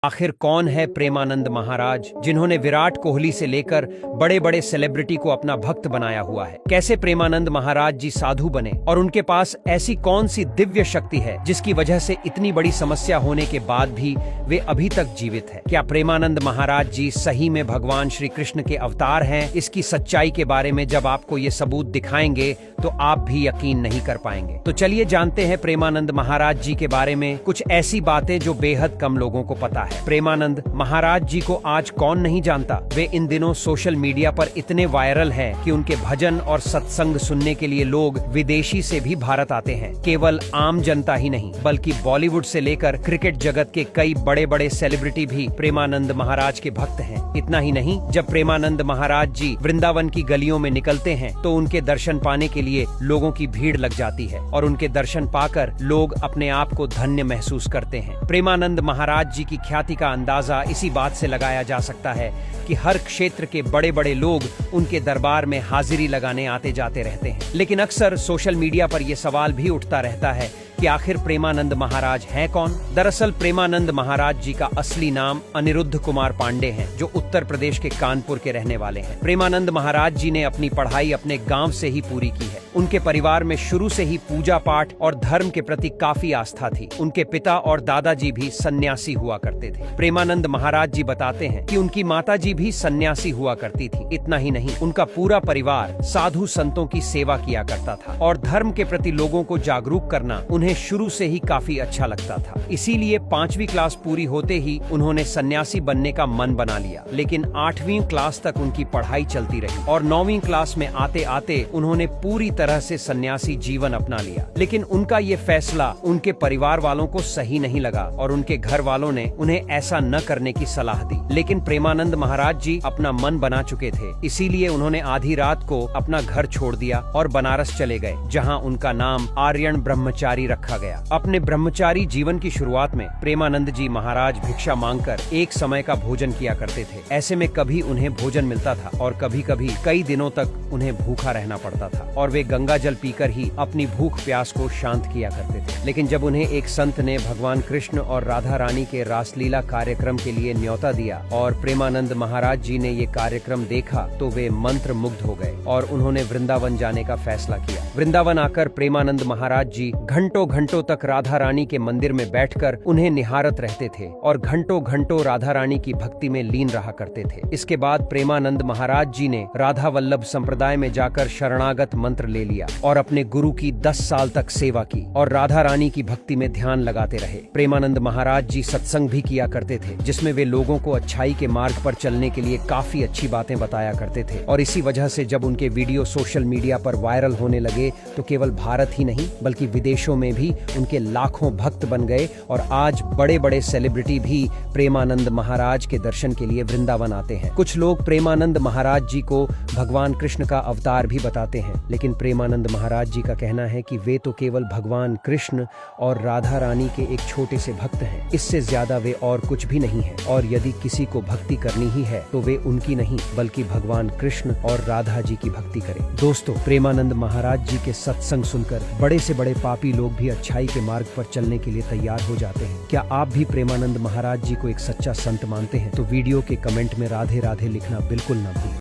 आखिर कौन है प्रेमानंद महाराज, जिन्होंने विराट कोहली से लेकर बड़े बड़े सेलिब्रिटी को अपना भक्त बनाया हुआ है। कैसे प्रेमानंद महाराज जी साधु बने और उनके पास ऐसी कौन सी दिव्य शक्ति है जिसकी वजह से इतनी बड़ी समस्या होने के बाद भी वे अभी तक जीवित है। क्या प्रेमानंद महाराज जी सही में भगवान श्री कृष्ण के अवतार हैं? इसकी सच्चाई के बारे में जब आपको ये सबूत दिखाएंगे तो आप भी यकीन नहीं कर पाएंगे। तो चलिए जानते हैं प्रेमानंद महाराज जी के बारे में कुछ ऐसी बातें जो बेहद कम लोगों को पता है। प्रेमानंद महाराज जी को आज कौन नहीं जानता। वे इन दिनों सोशल मीडिया पर इतने वायरल हैं कि उनके भजन और सत्संग सुनने के लिए लोग विदेशी से भी भारत आते हैं। केवल आम जनता ही नहीं बल्कि बॉलीवुड से लेकर क्रिकेट जगत के कई बड़े बड़े सेलिब्रिटी भी प्रेमानंद महाराज के भक्त हैं। इतना ही नहीं, जब प्रेमानंद महाराज जी वृंदावन की गलियों में निकलते हैं तो उनके दर्शन पाने के लिए लोगों की भीड़ लग जाती है और उनके दर्शन पाकर लोग अपने आप को धन्य महसूस करते हैं। प्रेमानंद महाराज जी की ख्याति का अंदाजा इसी बात से लगाया जा सकता है कि हर क्षेत्र के बड़े बड़े लोग उनके दरबार में हाजिरी लगाने आते जाते रहते हैं। लेकिन अक्सर सोशल मीडिया पर यह सवाल भी उठता रहता है कि आखिर प्रेमानंद महाराज हैं कौन? दरअसल प्रेमानंद महाराज जी का असली नाम अनिरुद्ध कुमार पांडे हैं, जो उत्तर प्रदेश के कानपुर के रहने वाले हैं। प्रेमानंद महाराज जी ने अपनी पढ़ाई अपने गांव से ही पूरी की है। उनके परिवार में शुरू से ही पूजा पाठ और धर्म के प्रति काफी आस्था थी। उनके पिता और दादाजी भी सन्यासी हुआ करते थे। प्रेमानंद महाराज जी बताते हैं कि उनकी माताजी भी सन्यासी हुआ करती थी। इतना ही नहीं, उनका पूरा परिवार साधु संतों की सेवा किया करता था और धर्म के प्रति लोगों को जागरूक करना उन्हें शुरू से ही काफी अच्छा लगता था। इसीलिए 5वीं क्लास पूरी होते ही उन्होंने सन्यासी बनने का मन बना लिया। लेकिन 8वीं क्लास तक उनकी पढ़ाई चलती रही और 9वीं क्लास में आते आते उन्होंने पूरी तरह से सन्यासी जीवन अपना लिया। लेकिन उनका ये फैसला उनके परिवार वालों को सही नहीं लगा और उनके घर वालों ने उन्हें ऐसा न करने की सलाह दी। लेकिन प्रेमानंद महाराज जी अपना मन बना चुके थे, इसीलिए उन्होंने आधी रात को अपना घर छोड़ दिया और बनारस चले गए, जहाँ उनका नाम आर्यन ब्रह्मचारी रखा गया। अपने ब्रह्मचारी जीवन की शुरुआत में प्रेमानंद जी महाराज भिक्षा मांगकर एक समय का भोजन किया करते थे। ऐसे में कभी उन्हें भोजन मिलता था और कभी कभी कई दिनों तक उन्हें भूखा रहना पड़ता था और वे गंगा जल पीकर ही अपनी भूख प्यास को शांत किया करते थे। लेकिन जब उन्हें एक संत ने भगवान कृष्ण और राधा रानी के रासलीला कार्यक्रम के लिए न्योता दिया और प्रेमानंद महाराज जी ने ये कार्यक्रम देखा तो वे मंत्र मुग्ध हो गए और उन्होंने वृंदावन जाने का फैसला किया। वृंदावन आकर प्रेमानंद महाराज जी घंटों घंटों तक राधा रानी के मंदिर में बैठकर उन्हें निहारत रहते थे और घंटों घंटों राधा रानी की भक्ति में लीन रहा करते थे। इसके बाद प्रेमानंद महाराज जी ने राधा वल्लभ संप्रदाय में जाकर शरणागत मंत्र ले लिया और अपने गुरु की 10 साल तक सेवा की और राधा रानी की भक्ति में ध्यान लगाते रहे। प्रेमानंद महाराज जी सत्संग भी किया करते थे, जिसमें वे लोगों को अच्छाई के मार्ग पर चलने के लिए काफी अच्छी बातें बताया करते थे। और इसी वजह से जब उनके वीडियो सोशल मीडिया पर वायरल होने लगे तो केवल भारत ही नहीं बल्कि विदेशों में भी उनके लाखों भक्त बन गए और आज बड़े बड़े सेलिब्रिटी भी प्रेमानंद महाराज के दर्शन के लिए वृंदावन आते हैं। कुछ लोग प्रेमानंद महाराज जी को भगवान कृष्ण का अवतार भी बताते हैं, लेकिन प्रेमानंद महाराज जी का कहना है कि वे तो केवल भगवान कृष्ण और राधा रानी के एक छोटे से भक्त हैं। इससे ज्यादा वे और कुछ भी नहीं है और यदि किसी को भक्ति करनी ही है तो वे उनकी नहीं बल्कि भगवान कृष्ण और राधा जी की भक्ति करें। दोस्तों, प्रेमानंद महाराज जी के सत्संग सुनकर बड़े से बड़े पापी लोग भी अच्छाई के मार्ग पर चलने के लिए तैयार हो जाते हैं। क्या आप भी प्रेमानंद महाराज जी को एक सच्चा संत मानते हैं? तो वीडियो के कमेंट में राधे राधे लिखना बिल्कुल ना भूलें।